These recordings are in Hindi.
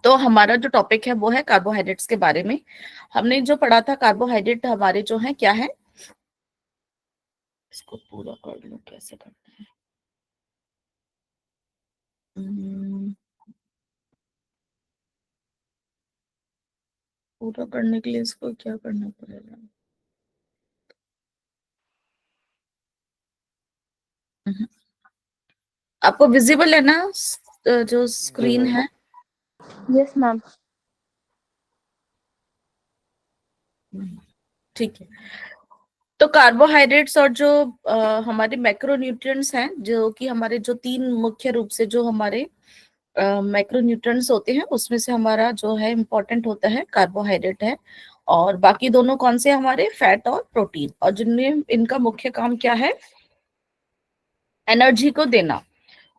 तो हमारा जो टॉपिक है वो है कार्बोहाइड्रेट्स के बारे में। हमने जो पढ़ा था, कार्बोहाइड्रेट हमारे जो है क्या है, इसको पूरा कर लो कैसे करना है। पूरा करने के लिए इसको क्या करना पड़ेगा। आपको विजिबल है ना जो जी स्क्रीन मैम। है? Yes ma'am. ठीक है। तो कार्बोहाइड्रेट्स और जो हमारे मैक्रोन्यूट्रिएंट्स हैं, जो कि हमारे जो तीन मुख्य रूप से जो हमारे मैक्रोन्यूट्रिएंट्स होते हैं, उसमें से हमारा जो है इम्पोर्टेंट होता है कार्बोहाइड्रेट है, और बाकी दोनों कौन से हमारे फैट और प्रोटीन, और जिनमें इनका मुख्य काम क्या है, एनर्जी को देना।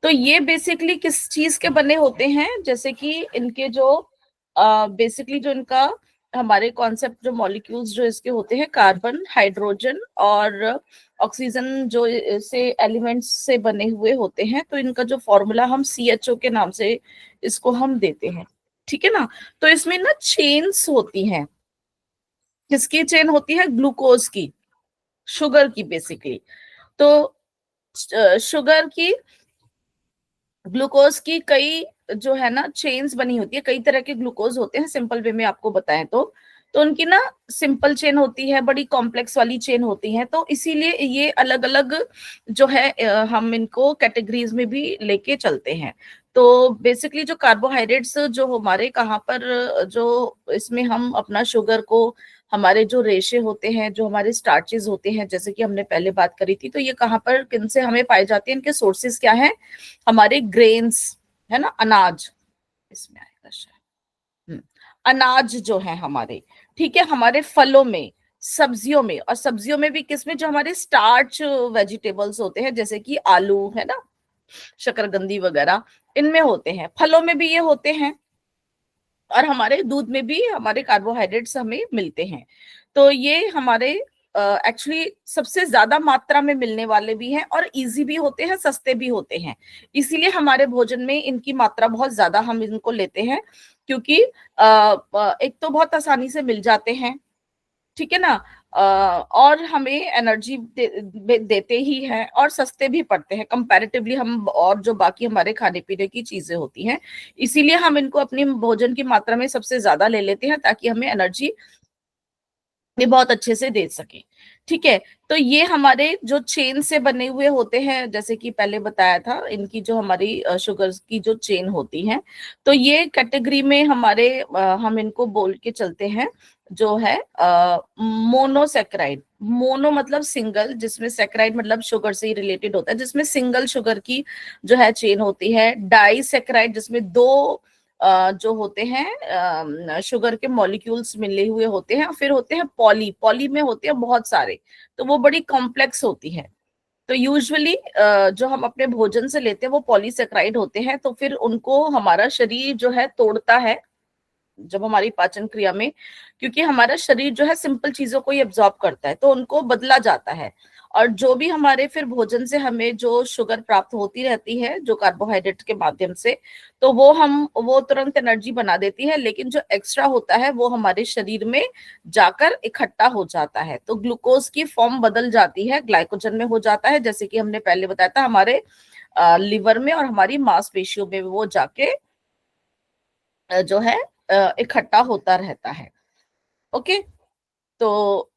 तो ये बेसिकली किस चीज के बने होते हैं, जैसे कि इनके जो बेसिकली जो इनका हमारे कॉन्सेप्ट, जो मॉलिक्यूल्स जो इसके होते हैं, कार्बन, हाइड्रोजन और ऑक्सीजन, जो से एलिमेंट्स से बने हुए होते हैं। तो इनका जो फॉर्मूला हम CHO के नाम से इसको हम देते हैं, ठीक है ना। तो इसमें ना चेन्स होती हैं। किसकी चेन होती है? ग्लूकोज की, शुगर की बेसिकली। तो शुगर की, ग्लूकोज की कई जो है ना चेन्स बनी होती है। कई तरह के ग्लूकोज होते हैं, सिंपल वे में आपको बताएं तो उनकी ना सिंपल चेन होती है, बड़ी कॉम्प्लेक्स वाली चेन होती है। तो इसीलिए ये अलग अलग जो है हम इनको कैटेगरीज में भी लेके चलते हैं। तो बेसिकली जो कार्बोहाइड्रेट्स जो हमारे कहाँ पर जो इसमें हम अपना शुगर को, हमारे जो रेशे होते हैं, जो हमारे स्टार्चेस होते हैं, जैसे कि हमने पहले बात करी थी, तो ये कहाँ पर किन से हमें पाए जाते हैं, इनके सोर्सेस क्या है? हमारे ग्रेन्स है ना, अनाज, इसमें आएगा शायद, अनाज जो है हमारे, ठीक है, हमारे फलों में, सब्जियों में, और सब्जियों में भी किसमें, जो हमारे स्टार्च वेजिटेबल्स होते हैं, जैसे कि आलू है ना, शकरकंदी वगैरह, इनमें होते हैं। फलों में भी ये होते हैं, और हमारे दूध में भी हमारे कार्बोहाइड्रेट्स हमें मिलते हैं। तो ये हमारे एक्चुअली सबसे ज्यादा मात्रा में मिलने वाले भी हैं, और इजी भी होते हैं, सस्ते भी होते हैं। इसीलिए हमारे भोजन में इनकी मात्रा बहुत ज्यादा हम इनको लेते हैं, क्योंकि एक तो बहुत आसानी से मिल जाते हैं, ठीक है ना, और हमें एनर्जी देते ही हैं, और सस्ते भी पड़ते हैं कंपैरेटिवली हम, और जो बाकी हमारे खाने पीने की चीजें होती हैं। इसीलिए हम इनको अपनी भोजन की मात्रा में सबसे ज्यादा ले लेते हैं, ताकि हमें एनर्जी ये बहुत अच्छे से दे सके, ठीक है। तो ये हमारे जो चेन से बने हुए होते हैं, जैसे कि पहले बताया था, इनकी जो हमारी शुगर की जो चेन होती है, तो ये कैटेगरी में हमारे हम इनको बोल के चलते हैं, जो है मोनोसेक्राइड। मोनो मतलब सिंगल, जिसमें सेक्राइड मतलब शुगर से ही रिलेटेड होता है, जिसमें सिंगल शुगर की जो है चेन होती है। डाइसेक्राइड, जिसमें दो जो होते हैं शुगर के मॉलिक्यूल्स मिले हुए होते हैं। फिर होते हैं पॉली, पॉली में होते हैं बहुत सारे, तो वो बड़ी कॉम्प्लेक्स होती है। तो यूजुअली जो हम अपने भोजन से लेते हैं वो पॉलीसेक्राइड होते हैं। तो फिर उनको हमारा शरीर जो है तोड़ता है जब हमारी पाचन क्रिया में, क्योंकि हमारा शरीर जो है सिंपल चीजों को ही एब्जॉर्ब करता है, तो उनको बदला जाता है। और जो भी हमारे फिर भोजन से हमें जो शुगर प्राप्त होती रहती है, जो कार्बोहाइड्रेट के माध्यम से, तो वो तुरंत एनर्जी बना देती है, लेकिन जो एक्स्ट्रा होता है वो हमारे शरीर में जाकर इकट्ठा हो जाता है। तो ग्लूकोज की फॉर्म बदल जाती है, ग्लाइकोजन में हो जाता है, जैसे कि हमने पहले बताया था, हमारे लिवर में और हमारी मांसपेशियों में वो जाके जो है इकट्ठा होता रहता है। ओके। तो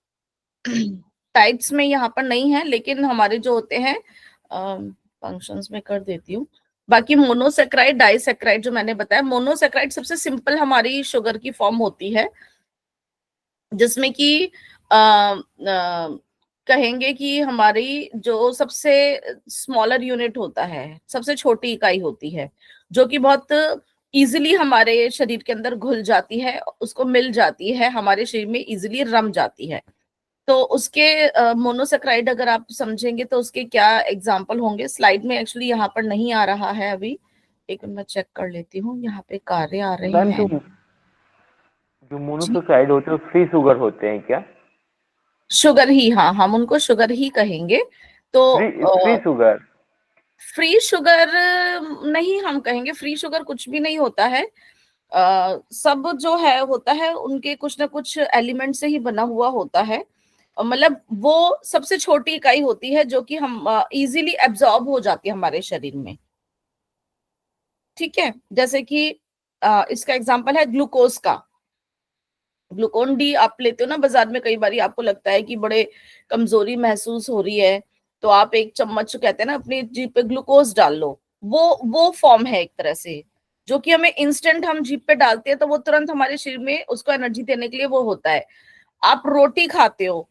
टाइप्स में यहाँ पर नहीं है, लेकिन हमारे जो होते हैं फंक्शंस में कर देती हूँ। बाकी मोनोसेक्राइड, डाइसेक्राइड जो मैंने बताया, मोनोसेक्राइड सबसे सिंपल हमारी शुगर की फॉर्म होती है, जिसमें कि कहेंगे कि हमारी जो सबसे स्मॉलर यूनिट होता है, सबसे छोटी इकाई होती है, जो कि बहुत इजीली हमारे शरीर के अंदर घुल जाती है, उसको मिल जाती है, हमारे शरीर में इजीली रम जाती है। तो उसके मोनोसेक्राइड अगर आप समझेंगे तो उसके क्या एग्जाम्पल होंगे, स्लाइड में एक्चुअली यहाँ पर नहीं आ रहा है अभी, एक मिनट मैं चेक कर लेती हूँ, यहाँ पे कार्य आ रहे मैम हैं। जो मोनोसेक्राइड होते हैं फ्री शुगर होते हैं क्या? शुगर ही, हाँ, हम उनको शुगर ही कहेंगे। फ्री तो शुगर। फ्री शुगर नहीं हम कहेंगे, फ्री शुगर कुछ भी नहीं होता है। सब जो है होता है उनके कुछ ना कुछ एलिमेंट से ही बना हुआ होता है। मतलब वो सबसे छोटी इकाई होती है जो कि हम इजीली एब्जॉर्ब हो जाती है हमारे शरीर में। ठीक है, जैसे कि इसका एग्जांपल है ग्लूकोज का। ग्लूकोन डी आप लेते हो ना बाजार में, कई बार आपको लगता है कि बड़े कमजोरी महसूस हो रही है, तो आप एक चम्मच कहते हैं ना अपनी जीभ पे ग्लूकोज डाल लो। वो फॉर्म है एक तरह से, जो कि हमें इंस्टेंट हम जीभ पे डालते हैं तो वो तुरंत हमारे शरीर में उसको एनर्जी देने के लिए वो होता है। आप रोटी खाते हो,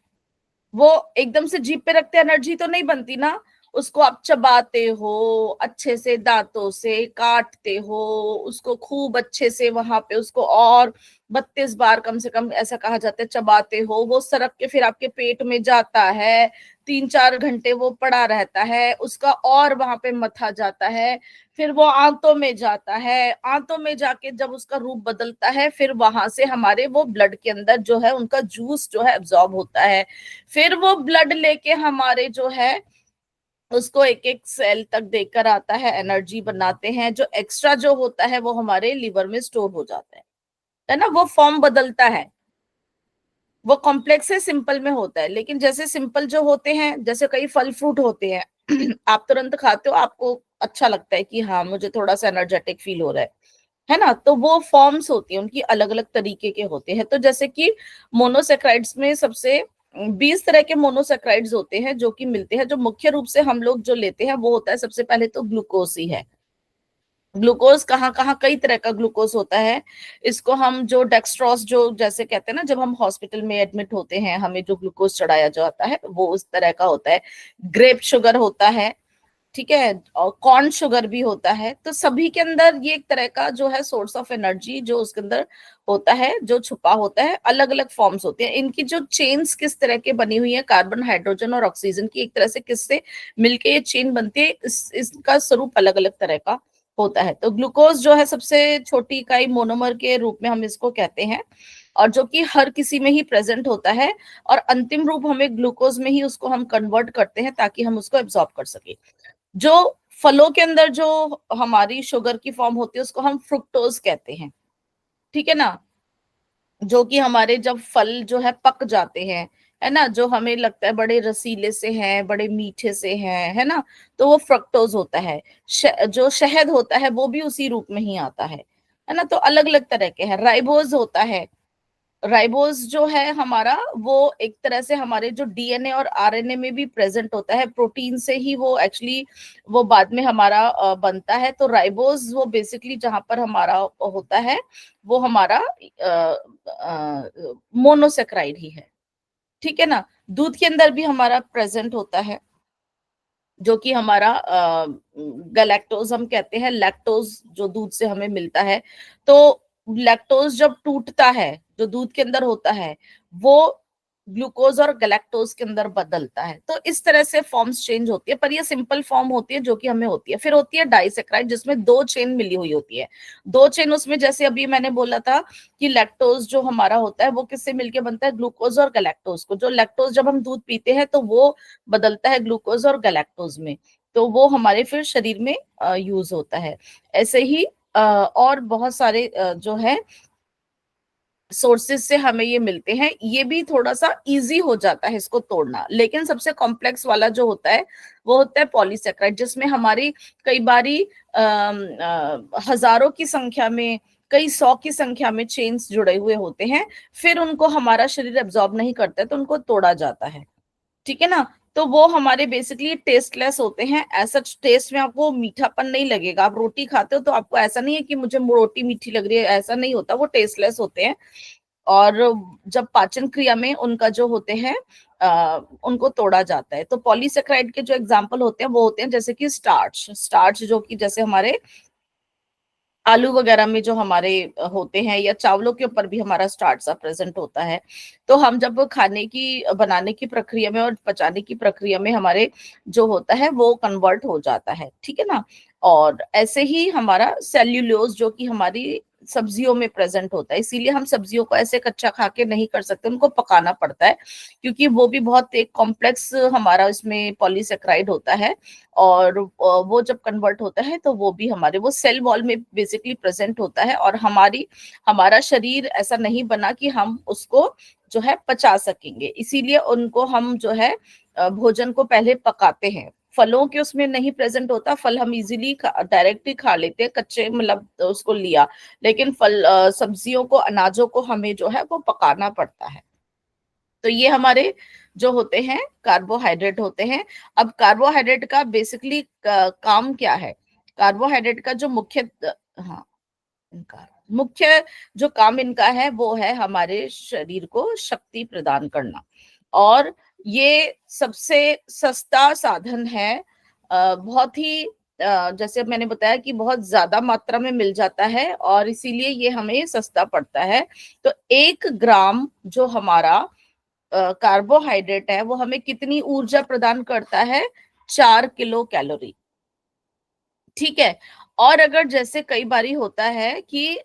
वो एकदम से जीभ पे रखते एनर्जी तो नहीं बनती ना, उसको आप चबाते हो, अच्छे से दांतों से काटते हो, उसको खूब अच्छे से वहां पे उसको और 32 बार कम से कम ऐसा कहा जाता है चबाते हो, वो सरक के फिर आपके पेट में जाता है, 3-4 घंटे वो पड़ा रहता है, उसका और वहां पे मथा जाता है, फिर वो आंतों में जाता है, आंतों में जाके जब उसका रूप बदलता है फिर वहां से हमारे वो ब्लड के अंदर जो है उनका जूस जो है एब्जॉर्ब होता है। फिर वो ब्लड लेके हमारे जो है उसको एक एक सेल तक देकर आता है, एनर्जी बनाते हैं, जो एक्स्ट्रा जो होता है वो हमारे लिवर में स्टोर हो जाता है ना। वो फॉर्म बदलता है, वो कॉम्प्लेक्स है, सिंपल में होता है। लेकिन जैसे सिंपल जो होते हैं, जैसे कई फल फ्रूट होते हैं आप तुरंत खाते हो, आपको अच्छा लगता है कि हाँ मुझे थोड़ा सा एनर्जेटिक फील हो रहा है ना, तो वो फॉर्म्स होती है उनकी, अलग अलग तरीके के होते हैं। तो जैसे कि मोनोसेक्राइड्स में सबसे 20 तरह के मोनोसेक्राइड्स होते हैं जो कि मिलते हैं, जो मुख्य रूप से हम लोग जो लेते हैं वो होता है सबसे पहले तो ग्लूकोज ही है। ग्लूकोज कहाँ कहाँ कई तरह का ग्लूकोज होता है। इसको हम जो डेक्स्ट्रोस जो जैसे कहते हैं ना, जब हम हॉस्पिटल में एडमिट होते हैं हमें जो ग्लूकोज चढ़ाया जाता है वो उस तरह का होता है। ग्रेप शुगर होता है, ठीक है, और कॉर्न शुगर भी होता है। तो सभी के अंदर ये एक तरह का जो है सोर्स ऑफ एनर्जी जो उसके अंदर होता है, जो छुपा होता है, अलग अलग फॉर्म्स होते हैं। इनकी जो चेन्स किस तरह के बनी हुई है, कार्बन हाइड्रोजन और ऑक्सीजन की एक तरह से किससे मिलके ये चेन बनती है, इसका स्वरूप अलग अलग तरह का होता है। तो ग्लूकोज जो है सबसे छोटी इकाई मोनोमर के रूप में हम इसको कहते हैं, और जो कि हर किसी में ही प्रेजेंट होता है, और अंतिम रूप हमें ग्लूकोज में ही उसको हम कन्वर्ट करते हैं ताकि हम उसको एब्जॉर्ब कर सके। जो फलों के अंदर जो हमारी शुगर की फॉर्म होती है उसको हम फ्रुक्टोज कहते हैं, ठीक है ना। जो कि हमारे जब फल जो है पक जाते हैं, है ना, जो हमें लगता है बड़े रसीले से हैं, बड़े मीठे से हैं, है ना, तो वो फ्रक्टोज होता है। जो शहद होता है वो भी उसी रूप में ही आता है ना। तो अलग अलग तरह के हैं। राइबोज होता है, राइबोज जो है हमारा वो एक तरह से हमारे जो डीएनए और आरएनए में भी प्रेजेंट होता है, प्रोटीन से ही वो एक्चुअली वो बाद में हमारा बनता है। तो राइबोज वो बेसिकली जहां पर हमारा होता है वो हमारा मोनोसेक्राइड ही है, ठीक है ना। दूध के अंदर भी हमारा प्रेजेंट होता है, जो कि हमारा गैलेक्टोज हम कहते हैं, लैक्टोज जो दूध से हमें मिलता है। तो लैक्टोज जब टूटता है जो दूध के अंदर होता है वो ग्लूकोज और गैलेक्टोज के अंदर बदलता है। तो इस तरह से फॉर्म्स चेंज होती है, पर ये सिंपल फॉर्म होती है जो कि हमें होती है। फिर होती है डाइसेक्राइड जिसमें दो चेन मिली हुई होती है। दो चेन उसमें जैसे अभी मैंने बोला था कि लैक्टोज जो हमारा होता है वो किससे मिलके बनता है, ग्लूकोज और गैलेक्टोज को। जो लैक्टोज जब हम दूध पीते हैं तो वो बदलता है ग्लूकोज और गैलेक्टोज में, तो वो हमारे फिर शरीर में यूज होता है। ऐसे ही और बहुत सारे जो है सोर्सेज से हमें ये मिलते हैं। ये भी थोड़ा सा इजी हो जाता है इसको तोड़ना, लेकिन सबसे कॉम्प्लेक्स वाला जो होता है वो होता है पॉलीसेक्राइड, जिसमें हमारी कई बारी हजारों की संख्या में, कई 100 की संख्या में चेन्स जुड़े हुए होते हैं। फिर उनको हमारा शरीर एब्जॉर्ब नहीं करता है तो उनको तोड़ा जाता है, ठीक है ना। तो वो हमारे बेसिकली टेस्टलेस होते हैं। ऐसा टेस्ट में आपको मीठापन नहीं लगेगा। आप रोटी खाते हो तो आपको ऐसा नहीं है कि मुझे रोटी मीठी लग रही है, ऐसा नहीं होता, वो टेस्टलेस होते हैं। और जब पाचन क्रिया में उनका जो होते हैं उनको तोड़ा जाता है। तो पॉलीसेक्राइड के जो एग्जाम्पल होते हैं वो होते हैं जैसे कि स्टार्च, स्टार्च जो कि जैसे हमारे आलू वगैरह में जो हमारे होते हैं, या चावलों के ऊपर भी हमारा स्टार्च सा प्रेजेंट होता है। तो हम जब खाने की बनाने की प्रक्रिया में और पचाने की प्रक्रिया में हमारे जो होता है वो कन्वर्ट हो जाता है, ठीक है ना। और ऐसे ही हमारा सेल्यूलोज जो कि हमारी सब्जियों में प्रेजेंट होता है। इसीलिए हम सब्जियों को ऐसे कच्चा खा के नहीं कर सकते, उनको पकाना पड़ता है, क्योंकि वो भी बहुत एक कॉम्प्लेक्स हमारा इसमें पॉलीसेक्राइड होता है, और वो जब कन्वर्ट होता है तो वो भी हमारे वो सेल वॉल में बेसिकली प्रेजेंट होता है, और हमारा शरीर ऐसा नहीं बना कि हम उसको जो है पचा सकेंगे। इसीलिए उनको हम जो है भोजन को पहले पकाते हैं। फलों के उसमें नहीं प्रेजेंट होता, फल हम इजीली डायरेक्टली खा लेते हैं कच्चे, मतलब उसको लिया, लेकिन सब्जियों को, अनाजों को हमें जो है वो पकाना पड़ता है। तो ये हमारे जो होते हैं कार्बोहाइड्रेट होते हैं। अब कार्बोहाइड्रेट का बेसिकली काम क्या है? कार्बोहाइड्रेट का जो हाँ, इनका मुख्य जो काम इनका है वो है हमारे शरीर को शक्ति प्रदान करना, और ये सबसे सस्ता साधन है। बहुत ही जैसे मैंने बताया कि बहुत ज्यादा मात्रा में मिल जाता है, और इसीलिए ये हमें सस्ता पड़ता है। तो 1 ग्राम जो हमारा कार्बोहाइड्रेट है वो हमें कितनी ऊर्जा प्रदान करता है? 4 किलो कैलोरी। ठीक है। और अगर जैसे कई बारी होता है कि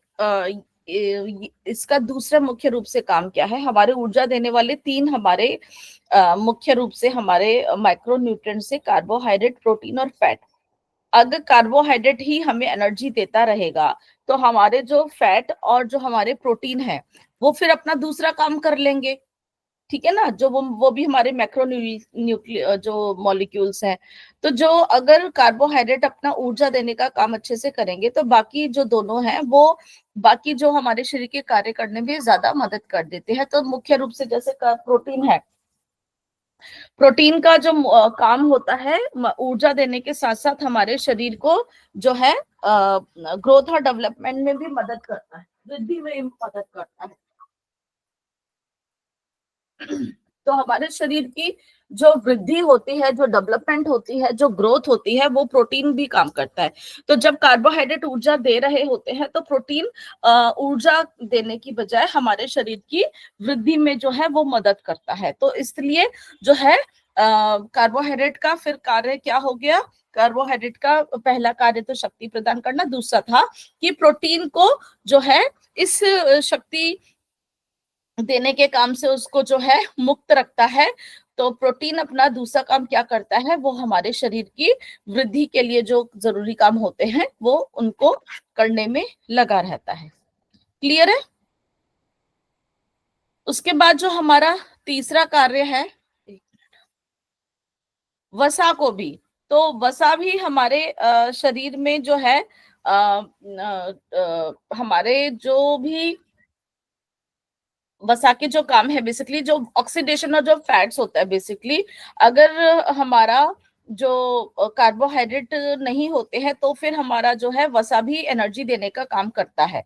इसका दूसरा मुख्य रूप से काम क्या है? हमारे ऊर्जा देने वाले 3 हमारे मुख्य रूप से हमारे माइक्रो न्यूट्रिएंट्स से कार्बोहाइड्रेट, प्रोटीन और फैट। अगर कार्बोहाइड्रेट ही हमें एनर्जी देता रहेगा तो हमारे जो फैट और जो हमारे प्रोटीन है वो फिर अपना दूसरा काम कर लेंगे। ठीक है ना, जो वो भी हमारे मैक्रो न्यूक्लियर जो मॉलिक्यूल्स हैं। तो जो अगर कार्बोहाइड्रेट अपना ऊर्जा देने का काम अच्छे से करेंगे तो बाकी जो दोनों हैं वो बाकी जो हमारे शरीर के कार्य करने में ज्यादा मदद कर देते हैं। तो मुख्य रूप से जैसे प्रोटीन है, प्रोटीन का जो काम होता है ऊर्जा देने के साथ साथ हमारे शरीर को जो है ग्रोथ और डेवलपमेंट में भी मदद करता है, वृद्धि में मदद करता है। तो हमारे शरीर की जो वृद्धि होती है, जो डेवलपमेंट होती है, जो ग्रोथ होती है, वो प्रोटीन भी काम करता है। तो जब कार्बोहाइड्रेट ऊर्जा दे रहे होते हैं तो प्रोटीन ऊर्जा देने की बजाय हमारे शरीर की वृद्धि में जो है वो मदद करता है। तो इसलिए जो है कार्बोहाइड्रेट का फिर कार्य क्या हो गया? कार्बोहाइड्रेट का पहला कार्य तो शक्ति प्रदान करना, दूसरा था कि प्रोटीन को जो है इस शक्ति देने के काम से उसको जो है मुक्त रखता है। तो प्रोटीन अपना दूसरा काम क्या करता है? वो हमारे शरीर की वृद्धि के लिए जो जरूरी काम होते हैं वो उनको करने में लगा रहता है। क्लियर है? उसके बाद जो हमारा तीसरा कार्य है वसा को भी, तो वसा भी हमारे शरीर में जो है हमारे जो भी वसा के जो काम है, बेसिकली जो ऑक्सीडेशन और जो फैट्स होता है, बेसिकली अगर हमारा जो कार्बोहाइड्रेट नहीं होते हैं तो फिर हमारा जो है वसा भी एनर्जी देने का काम करता है।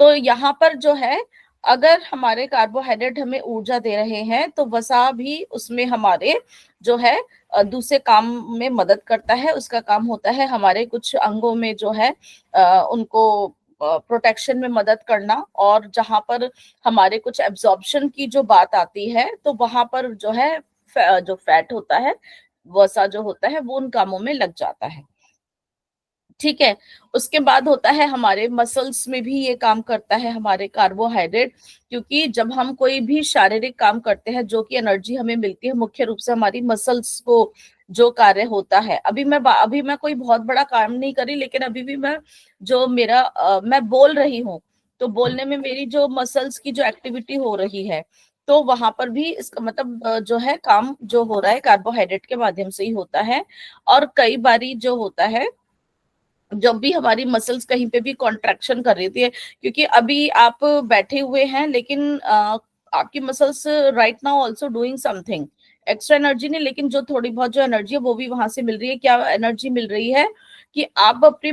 तो यहाँ पर जो है अगर हमारे कार्बोहाइड्रेट हमें ऊर्जा दे रहे हैं तो वसा भी उसमें हमारे जो है दूसरे काम में मदद करता है। उसका काम होता है हमारे कुछ अंगों में जो है उनको प्रोटेक्शन में मदद करना, और जहां पर हमारे कुछ एब्जॉर्प्शन की जो बात आती है तो वहां पर जो है जो फैट होता है, वसा जो होता है वो उन कामों में लग जाता है। ठीक है। उसके बाद होता है हमारे मसल्स में भी ये काम करता है हमारे कार्बोहाइड्रेट, क्योंकि जब हम कोई भी शारीरिक काम करते हैं जो कि एनर्जी हमें मिलती है मुख्य रूप से हमारी मसल्स को जो कार्य होता है। अभी मैं कोई बहुत बड़ा काम नहीं करी, लेकिन अभी भी मैं जो मेरा मैं बोल रही हूँ तो बोलने में मेरी जो मसल्स की जो एक्टिविटी हो रही है, तो वहां पर भी इसका मतलब जो है काम जो हो रहा है कार्बोहाइड्रेट के माध्यम से ही होता है। और कई बारी जो होता है जब भी हमारी मसल्स कहीं पे भी कॉन्ट्रैक्शन कर रही थी, क्योंकि अभी आप बैठे हुए हैं लेकिन आपकी muscles right now also doing something, extra energy नहीं, लेकिन जो थोड़ी बहुत जो एनर्जी है वो भी वहां से मिल रही है। क्या एनर्जी मिल रही है? कि आप अपनी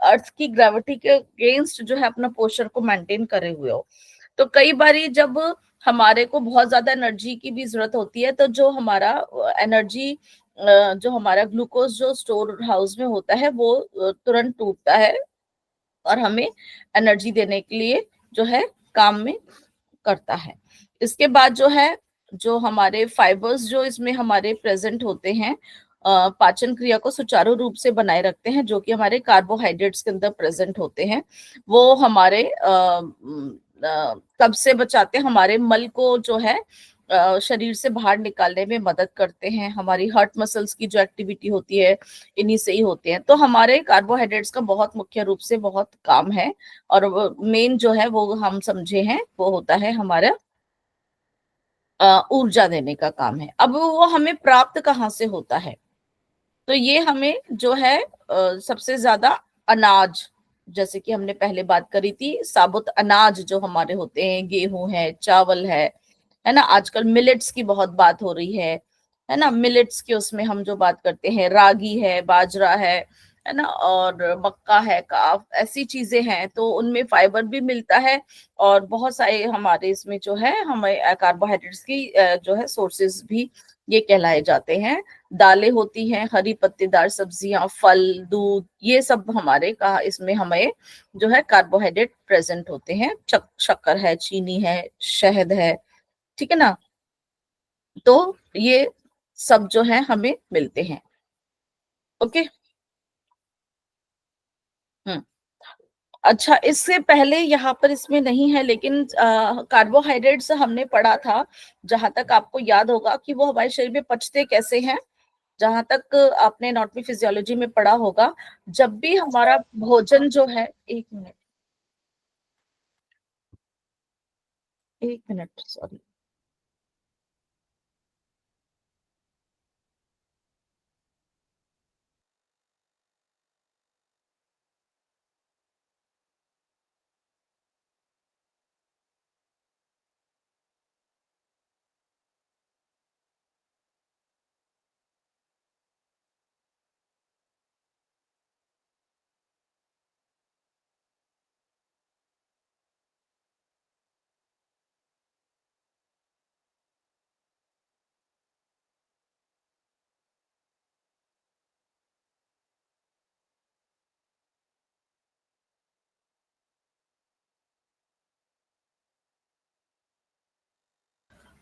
अर्थ की ग्रेविटी के अगेंस्ट जो है अपना पोस्चर को मेंटेन करे हुए हो। तो कई बारी जब हमारे को बहुत ज्यादा एनर्जी की भी जरूरत होती है तो जो हमारा एनर्जी जो हमारा ग्लूकोज जो स्टोर हाउस में होता है वो तुरंत टूटता है और हमें एनर्जी देने के लिए जो है काम में करता है। इसके बाद जो है जो हमारे फाइबर्स जो इसमें हमारे प्रेजेंट होते हैं पाचन क्रिया को सुचारू रूप से बनाए रखते हैं, जो कि हमारे कार्बोहाइड्रेट्स के अंदर प्रेजेंट होते हैं। वो हमारे कब्ज से बचाते हैं, हमारे मल को जो है शरीर से बाहर निकालने में मदद करते हैं। हमारी हार्ट मसल्स की जो एक्टिविटी होती है इन्हीं से ही होती है। तो हमारे कार्बोहाइड्रेट्स का बहुत मुख्य रूप से बहुत काम है, और मेन जो है वो हम समझे हैं वो होता है हमारा ऊर्जा देने का काम है। अब वो हमें प्राप्त कहाँ से होता है? तो ये हमें जो है सबसे ज्यादा अनाज, जैसे कि हमने पहले बात करी थी, साबुत अनाज जो हमारे होते हैं, गेहूं है, चावल है ना। आजकल मिलेट्स की बहुत बात हो रही है ना। मिलेट्स के उसमें हम जो बात करते हैं, रागी है, बाजरा है ना, और मक्का है, काफ, ऐसी चीजें हैं, तो उनमें फाइबर भी मिलता है, और बहुत सारे हमारे इसमें जो है हमें कार्बोहाइड्रेट्स की जो है सोर्सेज भी ये कहलाए जाते हैं। दालें होती हैं, हरी पत्तेदार सब्जियां, फल, दूध, ये सब हमारे कहा इसमें हमें जो है कार्बोहाइड्रेट प्रेजेंट होते हैं। शक्कर है, चीनी है, शहद है, ठीक है ना। तो ये सब जो है हमें मिलते हैं। ओके। हम्म। अच्छा, इससे पहले यहाँ पर इसमें नहीं है, लेकिन कार्बोहाइड्रेट्स हमने पढ़ा था, जहां तक आपको याद होगा कि वो हमारे शरीर में पचते कैसे हैं। जहां तक आपने एनाटॉमी फिजियोलॉजी में पढ़ा होगा, जब भी हमारा भोजन जो है, एक मिनट सॉरी।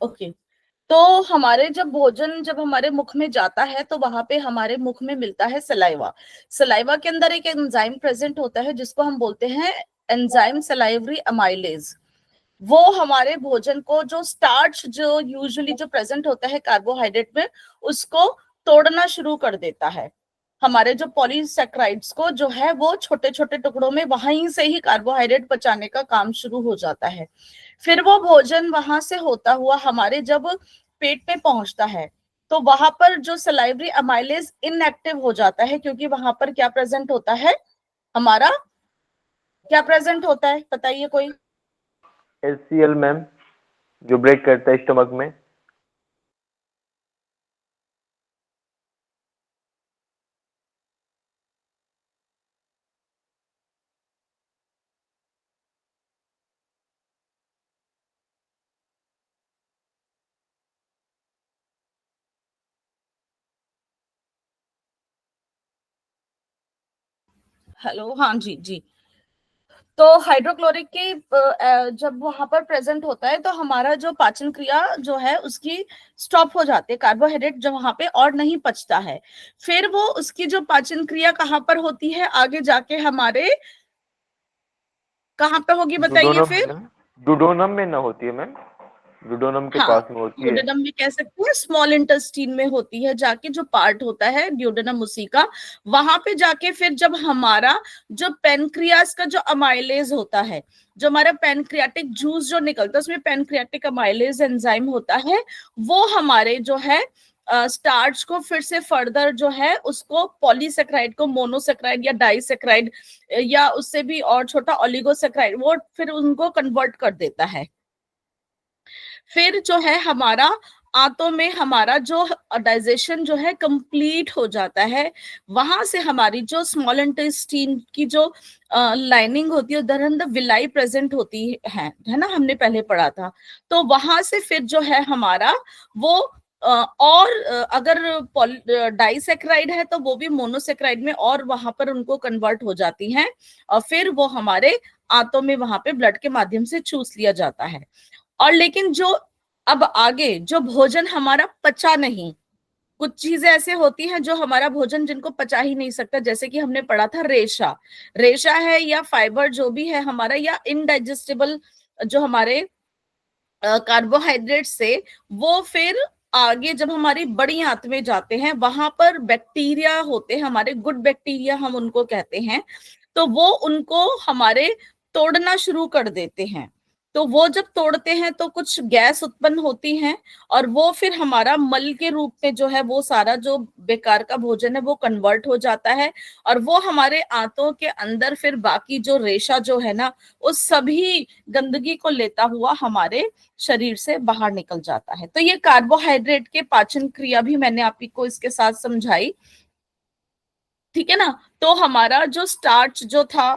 ओके। तो हमारे जब भोजन जब हमारे मुख में जाता है, तो वहां पे हमारे मुख में मिलता है सलाइवा। सलाइवा के अंदर एक एंजाइम प्रेजेंट होता है, जिसको हम बोलते हैं एंजाइम सलाइवरी अमाइलेज। वो हमारे भोजन को, जो स्टार्च जो यूजुअली जो प्रेजेंट होता है कार्बोहाइड्रेट में, उसको तोड़ना शुरू कर देता है। हमारे जो पॉलीसेक्राइड्स को जो है वो छोटे छोटे टुकड़ों में, वहीं से ही कार्बोहाइड्रेट पचाने का काम शुरू हो जाता है। फिर वो भोजन वहां से होता हुआ हमारे जब पेट में पहुंचता है, तो वहां पर जो सलाइवरी अमाइलेज इनएक्टिव हो जाता है, क्योंकि वहां पर क्या प्रेजेंट होता है हमारा, क्या प्रेजेंट होता है बताइए कोई। HCl मैम, जो ब्रेक करता है स्टमक में। हेलो, हाँ जी जी। तो हाइड्रोक्लोरिक की जब वहां पर प्रेजेंट होता है, तो हमारा जो पाचन क्रिया जो है उसकी स्टॉप हो जाती है, कार्बोहाइड्रेट जो वहां पे और नहीं पचता है। फिर वो उसकी जो पाचन क्रिया कहाँ पर होती है आगे जाके हमारे, कहाँ पे होगी बताइए डुडोनम में फिर। ना, डुडोनम में ना होती है मैम, डुडोनम के हाँ, पास में होती है। ड्यूडेनम भी कह सकते हैं, स्मॉल इंटेस्टीन में होती है जाके, जो पार्ट होता है ड्यूडेनम उसी का। वहां पे जाके फिर जब हमारा जो पेनक्रियास का जो अमाइलेज होता है, जो हमारा पेनक्रियाटिक जूस जो निकलता है, उसमें पेनक्रियाटिक अमाइलेज एंजाइम होता है, वो हमारे जो है स्टार्च को फिर से फर्दर जो है उसको पॉलीसेक्राइड को मोनोसेक्राइड या डाइसेक्राइड, या उससे भी और छोटा ओलिगोसेक्राइड, वो फिर उनको कन्वर्ट कर देता है। फिर जो है हमारा आंतों में हमारा जो डाइजेशन जो है कंप्लीट हो जाता है। वहां से हमारी जो स्मॉल इंटेस्टीन की जो लाइनिंग होती है, उधर अंदर विलाई प्रेजेंट होती है ना, हमने पहले पढ़ा था। तो वहां से फिर जो है हमारा वो और अगर डाइसेक्राइड है तो वो भी मोनोसेक्राइड में, और वहां पर उनको कन्वर्ट हो जाती हैं, और फिर वो हमारे आंतों में वहां पे ब्लड के माध्यम से चूस लिया जाता है। और लेकिन जो अब आगे जो भोजन हमारा पचा नहीं, कुछ चीजें ऐसे होती हैं जो हमारा भोजन जिनको पचा ही नहीं सकता, जैसे कि हमने पढ़ा था रेशा, रेशा है या फाइबर जो भी है हमारा, या इनडाइजेस्टेबल जो हमारे कार्बोहाइड्रेट से, वो फिर आगे जब हमारी बड़ी आंत में जाते हैं, वहां पर बैक्टीरिया होते हैं हमारे, गुड बैक्टीरिया हम उनको कहते हैं, तो वो उनको हमारे तोड़ना शुरू कर देते हैं। तो वो जब तोड़ते हैं तो कुछ गैस उत्पन्न होती है, और वो फिर हमारा मल के रूप में जो है वो सारा जो बेकार का भोजन है वो कन्वर्ट हो जाता है, और वो हमारे आंतों के अंदर फिर बाकी जो रेशा जो है ना, उस सभी गंदगी को लेता हुआ हमारे शरीर से बाहर निकल जाता है। तो ये कार्बोहाइड्रेट के पाचन क्रिया भी मैंने आपको इसके साथ समझाई, ठीक है ना। तो हमारा जो स्टार्च जो था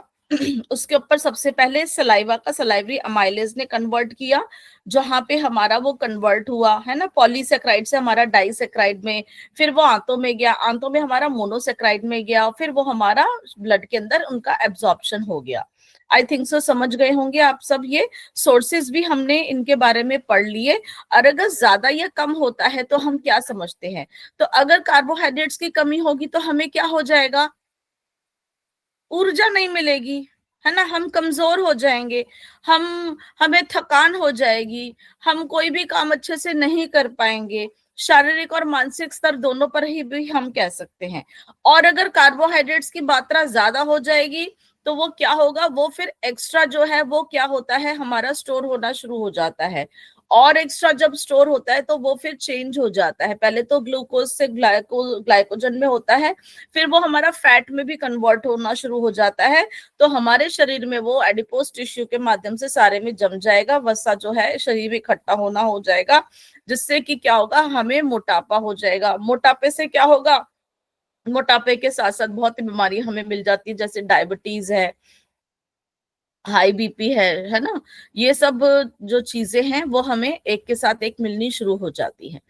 उसके ऊपर सबसे पहले सलाइवा का सलाइवरी अमाइलेज ने कन्वर्ट किया, जहां पे हमारा वो कन्वर्ट हुआ है ना, पॉलीसेक्राइड से हमारा डाइसेक्राइड में, फिर वो आंतों में गया, आंतों में हमारा मोनोसेक्राइड में गया, फिर वो हमारा ब्लड के अंदर उनका एब्जॉर्प्शन हो गया। आई थिंक सो समझ गए होंगे आप सब। ये सोर्सेज भी हमने इनके बारे में पढ़ लिए। और अगर ज्यादा या कम होता है तो हम क्या समझते हैं, तो अगर कार्बोहाइड्रेट्स की कमी होगी तो हमें क्या हो जाएगा, ऊर्जा नहीं मिलेगी, है ना, हम कमजोर हो जाएंगे, हमें थकान हो जाएगी, हम कोई भी काम अच्छे से नहीं कर पाएंगे, शारीरिक और मानसिक स्तर दोनों पर ही भी हम कह सकते हैं। और अगर कार्बोहाइड्रेट्स की मात्रा ज्यादा हो जाएगी तो वो क्या होगा, वो फिर एक्स्ट्रा जो है वो क्या होता है, हमारा स्टोर होना शुरू हो जाता है। और एक्स्ट्रा जब स्टोर होता है तो वो फिर चेंज हो जाता है, पहले तो ग्लूकोज से ग्लाइकोजन में होता है, फिर वो हमारा फैट में भी कन्वर्ट होना शुरू हो जाता है। तो हमारे शरीर में वो एडिपोज टिश्यू के माध्यम से सारे में जम जाएगा, वसा जो है शरीर में इकट्ठा होना हो जाएगा, जिससे कि क्या होगा, हमें मोटापा हो जाएगा। मोटापे से क्या होगा, मोटापे के साथ साथ बहुत ही बीमारी हमें मिल जाती है, जैसे डायबिटीज है, हाई बीपी है ना, ये सब जो चीजें हैं वो हमें एक के साथ एक मिलनी शुरू हो जाती है।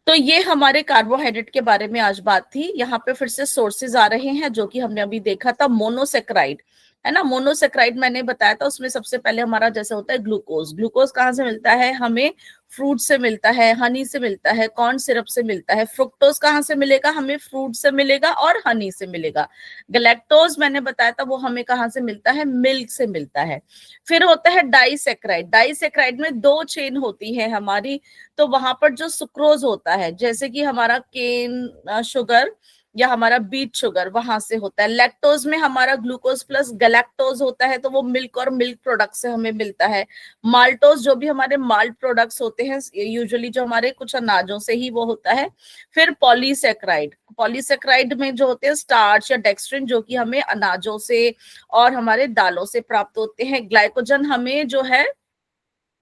तो ये हमारे कार्बोहाइड्रेट के बारे में आज बात थी। यहाँ पे फिर से सोर्सेज आ रहे हैं जो कि हमने अभी देखा था, मोनोसेक्राइड, है ना, मोनोसेक्राइड मैंने बताया था, उसमें सबसे पहले हमारा जैसे होता है ग्लूकोज, ग्लूकोज कहाँ से मिलता है हमें, फ्रूट से मिलता है, हनी से मिलता है, कॉर्न सिरप से मिलता है। फ्रुक्टोज कहाँ से मिलेगा, हमें फ्रूट से मिलेगा और हनी से मिलेगा। गैलेक्टोज मैंने बताया था वो हमें कहाँ से मिलता है, मिल्क से मिलता है। फिर होता है डाइसेक्राइड, डाइसेक्राइड में दो चेन होती है हमारी, तो वहां पर जो सुक्रोज होता है, जैसे कि हमारा केन शुगर या हमारा बीट शुगर, वहां से होता है। लैक्टोज में हमारा ग्लूकोज प्लस गैलेक्टोज होता है, तो वो मिल्क और मिल्क प्रोडक्ट से हमें मिलता है। माल्टोज जो भी हमारे माल्ट प्रोडक्ट्स होते हैं, यूजुअली जो हमारे कुछ अनाजों से ही वो होता है। फिर पॉलीसेक्राइड, पॉलीसेक्राइड में जो होते हैं स्टार्च या डेक्स्ट्रिन, जो कि हमें अनाजों से और हमारे दालों से प्राप्त होते हैं। ग्लाइकोजन हमें जो है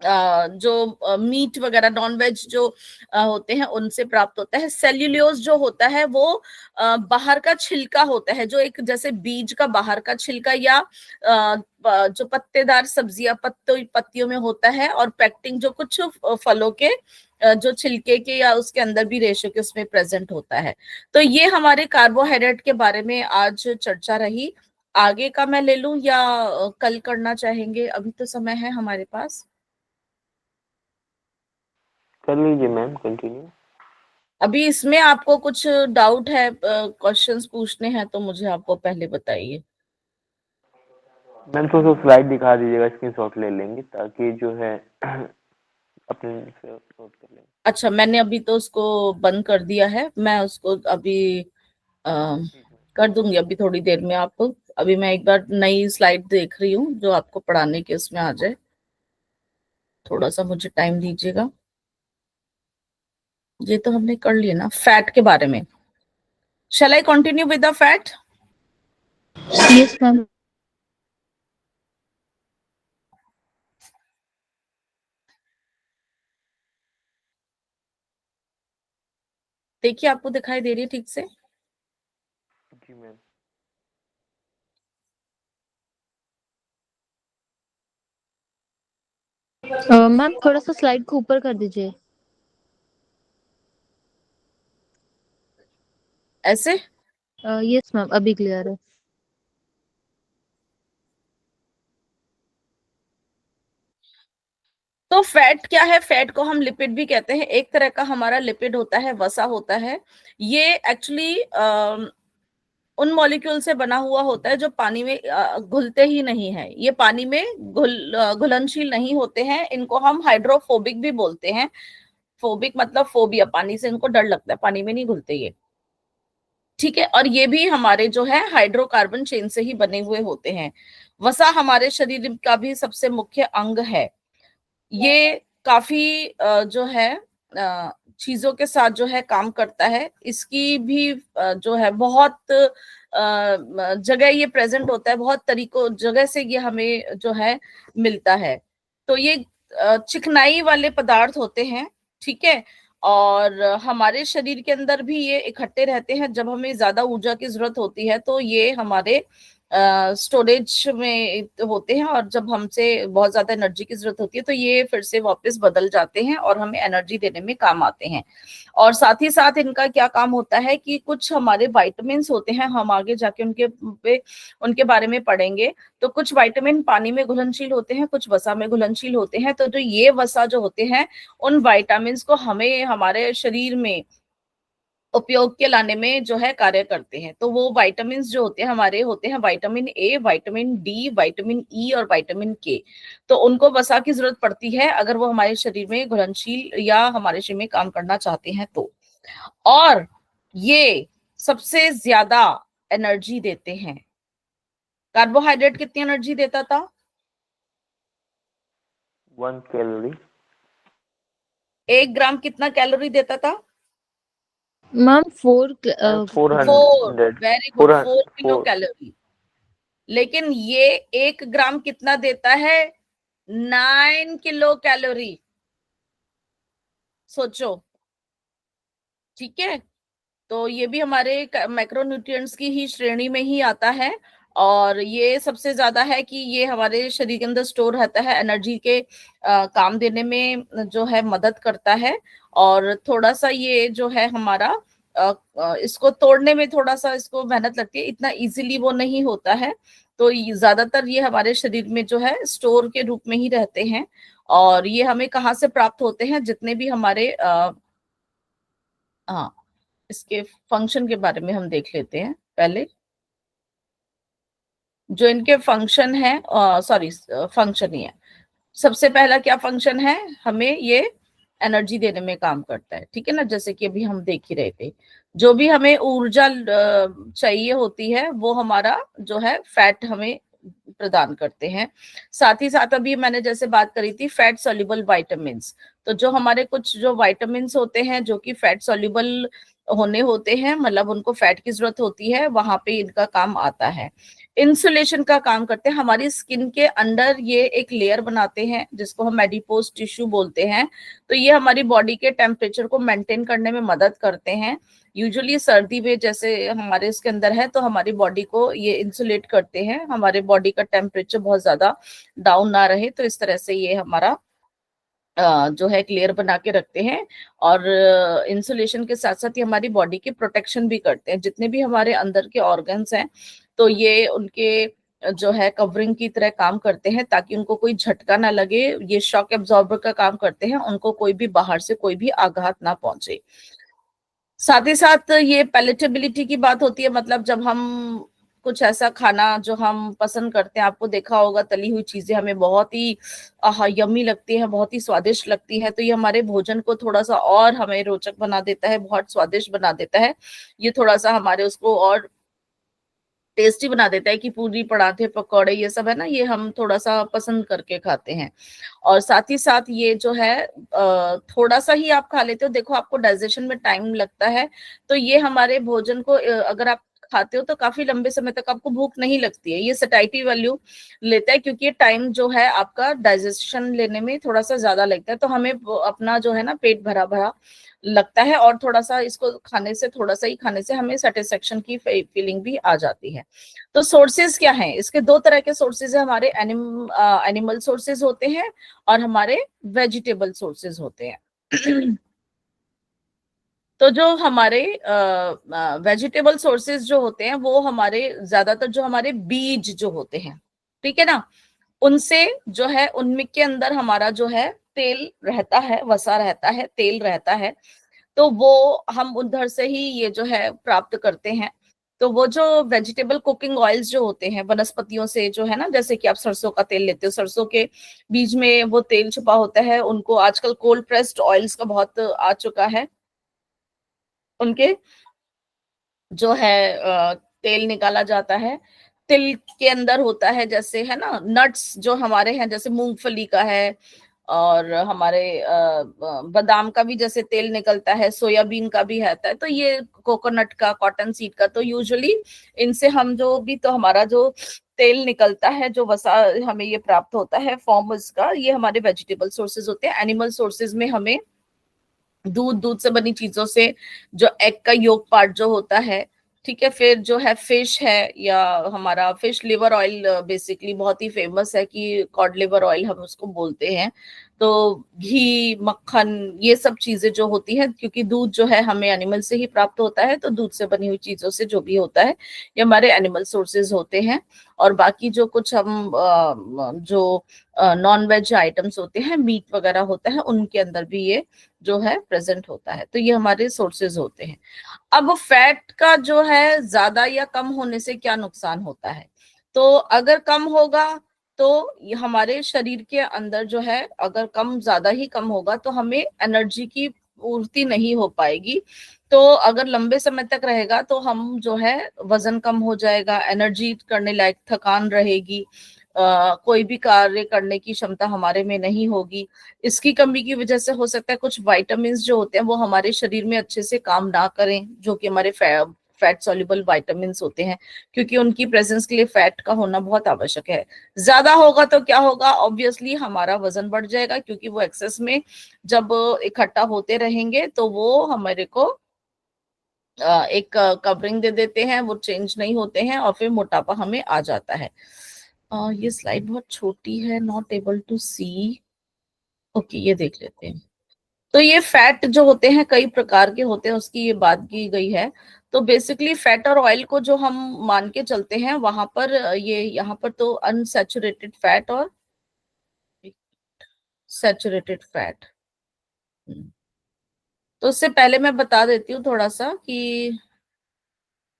जो मीट वगैरह नॉन वेज जो होते हैं उनसे प्राप्त होता है। सेल्यूलोज जो होता है वो बाहर का छिलका होता है, जो एक जैसे बीज का बाहर का छिलका, या जो पत्तेदार सब्जियां पत्तियों में होता है, और पेक्टिन जो कुछ फलों के जो छिलके के या उसके अंदर भी रेशो के उसमें प्रेजेंट होता है। तो ये हमारे कार्बोहाइड्रेट के बारे में आज चर्चा रही। आगे का मैं ले लूं या कल करना चाहेंगे, अभी तो समय है हमारे पास। कर लीजिए मैम, कंटिन्यू। अभी इसमें आपको कुछ डाउट है, क्वेश्चंस पूछने हैं तो मुझे आपको पहले बताइए। मैम थोड़ा सा स्लाइड दिखा दीजिएगा, स्क्रीनशॉट ले लेंगे ताकि जो है अपने से नोट कर लेंगे। अच्छा, मैंने अभी तो उसको बंद कर दिया है, मैं उसको अभी कर दूंगी अभी थोड़ी देर में आपको। अभी मैं एक बार नई स्लाइड देख रही हूँ जो आपको पढ़ाने के उसमें आ जाए, थोड़ा सा मुझे टाइम दीजिएगा। ये तो हमने कर लिया ना फैट के बारे में। Shall I continue with the fat? Yes ma'am. देखिए आपको दिखाई दे रही है ठीक से? जी मैम। मैम थोड़ा सा स्लाइड को ऊपर कर दीजिए। ऐसे? यस मैम, अभी क्लियर है। तो फैट क्या है? फैट को हम लिपिड भी कहते हैं। एक तरह का हमारा लिपिड होता है, वसा होता है। ये एक्चुअली उन मॉलिक्यूल से बना हुआ होता है जो पानी में घुलते ही नहीं है। ये पानी में घुलनशील नहीं होते हैं। इनको हम हाइड्रोफोबिक भी बोलते हैं। फोबिक मतलब फोबिया, पानी से इनको डर लगता है, पानी में नहीं घुलते ये, ठीक है। और ये भी हमारे जो है हाइड्रोकार्बन चेन से ही बने हुए होते हैं। वसा हमारे शरीर का भी सबसे मुख्य अंग है। ये काफी जो है चीजों के साथ जो है काम करता है। इसकी भी जो है बहुत जगह ये प्रेजेंट होता है, बहुत तरीकों जगह से ये हमें जो है मिलता है। तो ये चिकनाई वाले पदार्थ होते हैं, ठीक है। और हमारे शरीर के अंदर भी ये इकट्ठे रहते हैं। जब हमें ज्यादा ऊर्जा की जरूरत होती है तो ये हमारे स्टोरेज में होते हैं, और जब हमसे बहुत ज्यादा एनर्जी की जरूरत होती है तो ये फिर से वापस बदल जाते हैं और हमें एनर्जी देने में काम आते हैं। और साथ ही साथ इनका क्या काम होता है कि कुछ हमारे विटामिन्स होते हैं, हम आगे जाके उनके बारे में पढ़ेंगे। तो कुछ विटामिन पानी में घुलनशील होते हैं, कुछ वसा में घुलनशील होते हैं। तो जो ये वसा जो होते हैं, उन विटामिन्स को हमें हमारे शरीर में उपयोग के लाने में जो है कार्य करते हैं। तो वो विटामिन्स जो होते हैं हमारे, होते हैं vitamin A, vitamin D, vitamin E और विटामिन के। तो उनको वसा की जरूरत पड़ती है अगर वो हमारे शरीर में घुलनशील या हमारे शरीर में काम करना चाहते हैं तो। और ये सबसे ज्यादा एनर्जी देते हैं। कार्बोहाइड्रेट कितनी एनर्जी देता था? 1 कैलोरी। 1 ग्राम कितना कैलोरी देता था? Ma'am 4 4, 400 very good, 4 400 kilo calorie. लेकिन ये 1 ग्राम कितना देता है? 9 किलो कैलोरी। सोचो, ठीक है। तो ये भी हमारे मैक्रोन्यूट्रिएंट्स की ही श्रेणी में ही आता है। और ये सबसे ज्यादा है कि ये हमारे शरीर के अंदर स्टोर रहता है, एनर्जी के काम देने में जो है मदद करता है। और थोड़ा सा ये जो है हमारा इसको तोड़ने में थोड़ा सा इसको मेहनत लगती है, इतना इजीली वो नहीं होता है। तो ज्यादातर ये हमारे शरीर में जो है स्टोर के रूप में ही रहते हैं। और ये हमें कहाँ से प्राप्त होते हैं? जितने भी हमारे हाँ, इसके फंक्शन के बारे में हम देख लेते हैं पहले। जो इनके फंक्शन है, सॉरी फंक्शन ही है। सबसे पहला क्या फंक्शन है? हमें ये एनर्जी देने में काम करता है, ठीक है ना। जैसे कि अभी हम देख ही रहे थे, जो भी हमें ऊर्जा चाहिए होती है वो हमारा जो है फैट हमें प्रदान करते हैं। साथ ही साथ अभी मैंने जैसे बात करी थी फैट सॉल्युबल विटामिन्स। तो जो हमारे कुछ जो विटामिन्स होते हैं जो कि फैट सॉल्युबल होने होते हैं, मतलब उनको फैट की जरूरत होती है, वहां पे इनका काम आता है। इंसुलेशन का काम करते हैं। हमारी स्किन के अंडर ये एक लेयर बनाते हैं जिसको हम एडिपोज टिश्यू बोलते हैं। तो ये हमारी बॉडी के टेम्परेचर को मेंटेन करने में मदद करते हैं। यूजुअली सर्दी में जैसे हमारे इसके अंदर है तो हमारी बॉडी को ये इंसुलेट करते हैं, हमारे बॉडी का टेम्परेचर बहुत ज्यादा डाउन ना रहे। तो इस तरह से ये हमारा जो है एक लेयर बना के रखते हैं। और इंसुलेशन के साथ साथ ये हमारी बॉडी की प्रोटेक्शन भी करते हैं। जितने भी हमारे अंदर के ऑर्गन्स हैं तो ये उनके जो है कवरिंग की तरह काम करते हैं, ताकि उनको कोई झटका ना लगे। ये शॉक एब्जॉर्बर का काम करते हैं, उनको कोई भी बाहर से कोई भी आघात ना पहुंचे। साथ ही साथ ये पैलेटेबिलिटी की बात होती है, मतलब जब हम कुछ ऐसा खाना जो हम पसंद करते हैं, आपको देखा होगा तली हुई चीजें हमें बहुत ही यम्मी लगती है, बहुत ही स्वादिष्ट लगती है। तो ये हमारे भोजन को थोड़ा सा और हमें रोचक बना देता है, बहुत स्वादिष्ट बना देता है। ये थोड़ा सा हमारे उसको और टेस्टी बना देता है कि पूरी, पराठे, पकौड़े ये सब है ना, ये हम थोड़ा सा पसंद करके खाते हैं। और साथ ही साथ ये जो है थोड़ा सा ही आप खा लेते हो, देखो आपको डाइजेशन में टाइम लगता है। तो ये हमारे भोजन को अगर आप खाते हो तो काफी लंबे समय तक आपको भूख नहीं लगती है। ये सैटिस्फैक्टरी वैल्यू लेता है क्योंकि ये टाइम जो है आपका डाइजेशन लेने में थोड़ा सा ज्यादा लगता है। तो हमें अपना जो है ना पेट भरा भरा लगता है, और थोड़ा सा इसको खाने से, थोड़ा सा ही खाने से हमें सेटिस्फेक्शन की फीलिंग भी आ जाती है। तो सोर्सेज क्या हैं इसके? 2 तरह के सोर्सेज है हमारे, एनिमल सोर्सेज होते हैं और हमारे वेजिटेबल सोर्सेज होते हैं। तो जो हमारे वेजिटेबल सोर्सेज जो होते हैं वो हमारे ज्यादातर जो हमारे बीज जो होते हैं, ठीक है ना, उनसे जो है उनमें के अंदर हमारा जो है तेल रहता है, वसा रहता है, तेल रहता है, तो वो हम उधर से ही ये जो है प्राप्त करते हैं। तो वो जो वेजिटेबल कुकिंग ऑयल्स जो होते हैं वनस्पतियों से जो है ना, जैसे कि आप सरसों का तेल लेते हो, सरसों के बीज में वो तेल छुपा होता है, उनको आजकल कोल्ड प्रेस्ड ऑयल्स का बहुत आ चुका है, उनके जो है तेल निकाला जाता है। तिल के अंदर होता है जैसे है ना नट्स जो हमारे हैं, जैसे मूंगफली का है, और हमारे बादाम का भी जैसे तेल निकलता है, सोयाबीन का भी रहता है, तो ये कोकोनट का, कॉटन सीड का, तो यूजुअली इनसे हम जो भी तो हमारा जो तेल निकलता है, जो वसा हमें ये प्राप्त होता है फॉर्म इसका, ये हमारे वेजिटेबल सोर्सेज होते हैं। एनिमल सोर्सेज में हमें दूध, दूध से बनी चीजों से जो एग का योक पार्ट जो होता है, ठीक है, फिर जो है फिश है, या हमारा फिश लिवर ऑयल बेसिकली बहुत ही फेमस है कि कॉड लिवर ऑयल हम उसको बोलते हैं। तो घी, मक्खन, ये सब चीजें जो होती हैं, क्योंकि दूध जो है हमें एनिमल से ही प्राप्त होता है, तो दूध से बनी हुई चीजों से जो भी होता है ये हमारे एनिमल सोर्सेज होते हैं। और बाकी जो कुछ हम जो नॉन वेज आइटम्स होते हैं, मीट वगैरह होता है, उनके अंदर भी ये जो है प्रेजेंट होता है। तो ये हमारे सोर्सेज होते हैं। अब फैट का जो है ज्यादा या कम होने से क्या नुकसान होता है? तो अगर कम होगा तो ये हमारे शरीर के अंदर जो है, अगर कम ज्यादा ही कम होगा तो हमें एनर्जी की पूर्ति नहीं हो पाएगी। तो अगर लंबे समय तक रहेगा तो हम जो है वजन कम हो जाएगा, एनर्जी करने लायक थकान रहेगी, कोई भी कार्य करने की क्षमता हमारे में नहीं होगी। इसकी कमी की वजह से हो सकता है कुछ विटामिन जो होते हैं वो हमारे शरीर में अच्छे से काम ना करें, जो कि हमारे फैट सॉल्युबल विटामिन होते हैं, क्योंकि उनकी प्रेजेंस के लिए फैट का होना बहुत आवश्यक है। ज्यादा होगा तो क्या होगा? ऑब्वियसली हमारा वजन बढ़ जाएगा, क्योंकि वो एक्सेस में जब इकट्ठा होते रहेंगे तो वो हमारे को एक कवरिंग दे देते हैं, वो चेंज नहीं होते हैं, और फिर मोटापा हमें आ जाता है। ये स्लाइड बहुत छोटी है, not able to see. Okay, ये देख लेते हैं। तो ये फैट जो होते हैं कई प्रकार के होते हैं, उसकी ये बात की गई है। तो बेसिकली फैट और ऑयल को जो हम मान के चलते हैं, वहां पर ये यहाँ पर तो अनसैचुरेटेड फैट और सैचुरेटेड फैट। तो उससे पहले मैं बता देती हूँ थोड़ा सा कि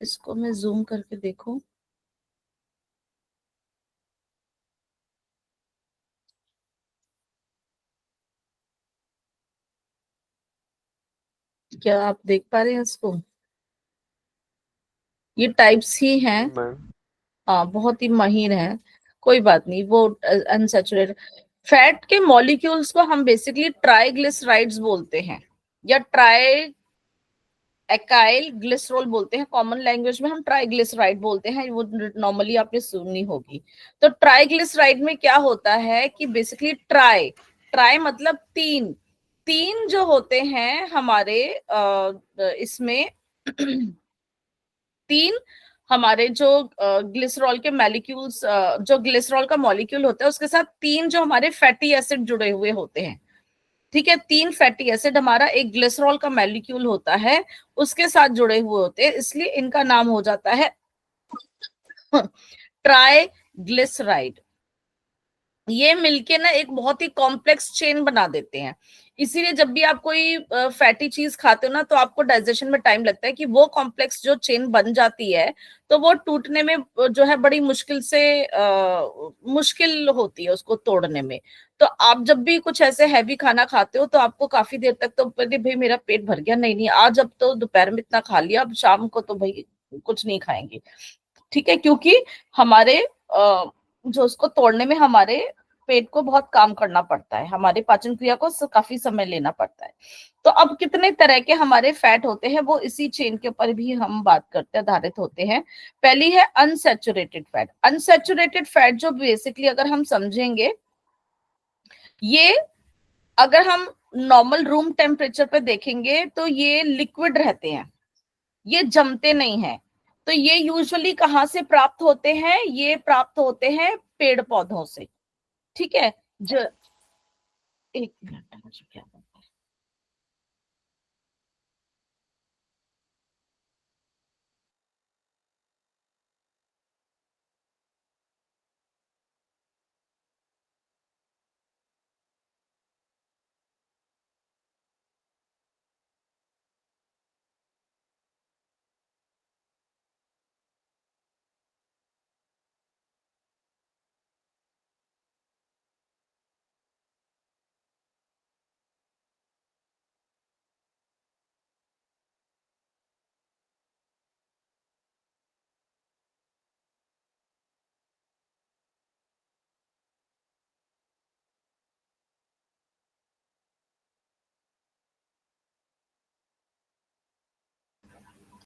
इसको मैं जूम करके देखूं। क्या आप देख पा रहे हैं इसको? ये टाइप्स ही हैं। जी मैम। हाँ, बहुत ही महीन है। कोई बात नहीं, वो अनसैचुरेटेड फैट के मॉलिक्यूल्स को हम बेसिकली ट्राइग्लिसराइड्स बोलते हैं, या ट्राई एकाइल ग्लिसरॉल बोलते हैं। कॉमन लैंग्वेज में हम ट्राइग्लिसराइड बोलते हैं, वो नॉर्मली आपने सुनी होगी। तो ट्राइग्लिसराइड में क्या होता है कि बेसिकली ट्राई, ट्राई मतलब तीन, तीन जो होते हैं हमारे इसमें तीन हमारे जो ग्लिसरॉल के मॉलिक्यूल्स, जो ग्लिसरॉल का मॉलिक्यूल होता है उसके साथ तीन जो हमारे फैटी एसिड जुड़े हुए होते हैं। ठीक है, तीन फैटी एसिड हमारा एक ग्लिसरॉल का मॉलिक्यूल होता है, उसके साथ जुड़े हुए होते हैं, इसलिए इनका नाम हो जाता है ट्राइग्लिसराइड। ये मिलके ना एक बहुत ही कॉम्प्लेक्स चेन बना देते हैं। इसीलिए जब भी आप कोई फैटी चीज खाते हो ना, तो आपको डाइजेशन में टाइम लगता है कि वो कॉम्प्लेक्स जो चेन बन जाती है, तो वो टूटने में जो है बड़ी मुश्किल से मुश्किल होती है उसको तोड़ने में। तो आप जब भी कुछ ऐसे हैवी खाना खाते हो तो आपको काफी देर तक तो अरे भाई मेरा पेट भर गया, नहीं नहीं आज अब तो दोपहर में इतना खा लिया, अब शाम को तो भाई कुछ नहीं खाएंगे। ठीक है, क्योंकि हमारे जो उसको तोड़ने में हमारे पेट को बहुत काम करना पड़ता है, हमारे पाचन क्रिया को काफी समय लेना पड़ता है। तो अब कितने तरह के हमारे फैट होते हैं वो इसी चेन के ऊपर भी हम बात करते आधारित होते हैं। पहली है अनसैचुरेटेड फैट। अनसैचुरेटेड फैट जो बेसिकली अगर हम समझेंगे, ये अगर हम नॉर्मल रूम टेम्परेचर पे देखेंगे तो ये लिक्विड रहते हैं, ये जमते नहीं है। तो ये यूजुअली कहाँ से प्राप्त होते हैं? ये प्राप्त होते हैं पेड़ पौधों से। ठीक है, जो एक मिनट मुझे क्या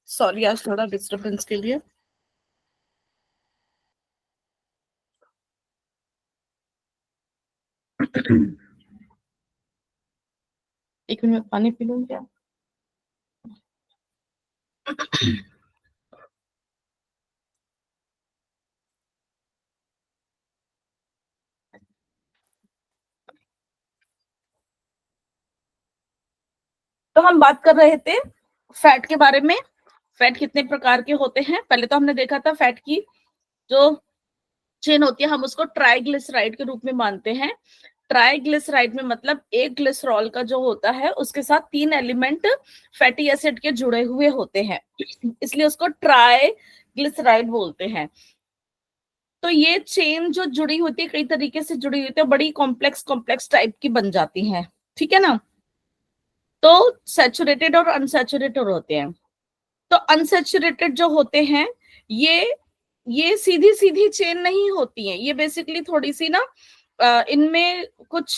सॉरी आज थोड़ा डिस्टर्बेंस के लिए। एक मिनट में पानी पी लूं क्या? तो हम बात कर रहे थे फैट के बारे में। फैट कितने प्रकार के होते हैं? पहले तो हमने देखा था फैट की जो चेन होती है हम उसको ट्राइग्लिसराइड के रूप में मानते हैं। ट्राइग्लिसराइड में मतलब एक ग्लिसरॉल का जो होता है उसके साथ 3 एलिमेंट फैटी एसिड के जुड़े हुए होते हैं, इसलिए उसको ट्राइग्लिसराइड बोलते हैं। तो ये चेन जो जुड़ी होती है कई तरीके से जुड़ी होती है, बड़ी कॉम्प्लेक्स कॉम्प्लेक्स टाइप की बन जाती है, ठीक है ना। तो सैचुरेटेड और अनसैचुरेटेड होते हैं। तो अनसैचुरेटेड जो होते हैं ये सीधी सीधी चेन नहीं होती है, ये बेसिकली थोड़ी सी ना इनमें कुछ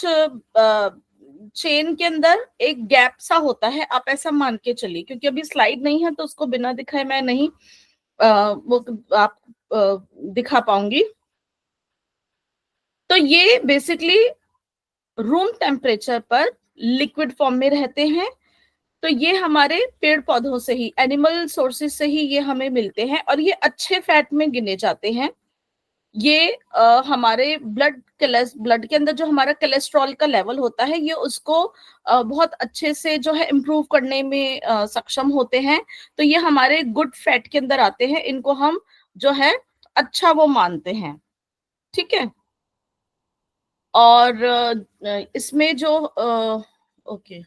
चेन के अंदर एक गैप सा होता है, आप ऐसा मान के चलिए, क्योंकि अभी स्लाइड नहीं है तो उसको बिना दिखाए मैं नहीं वो आप दिखा पाऊंगी। तो ये बेसिकली रूम टेम्परेचर पर लिक्विड फॉर्म में रहते हैं। तो ये हमारे पेड़ पौधों से ही, एनिमल सोर्सेज से ही ये हमें मिलते हैं और ये अच्छे फैट में गिने जाते हैं। ये हमारे ब्लड के अंदर जो हमारा कोलेस्ट्रॉल का लेवल होता है ये उसको बहुत अच्छे से जो है इम्प्रूव करने में सक्षम होते हैं। तो ये हमारे गुड फैट के अंदर आते हैं, इनको हम जो है अच्छा वो मानते हैं, ठीक है। और इसमें जो ओके,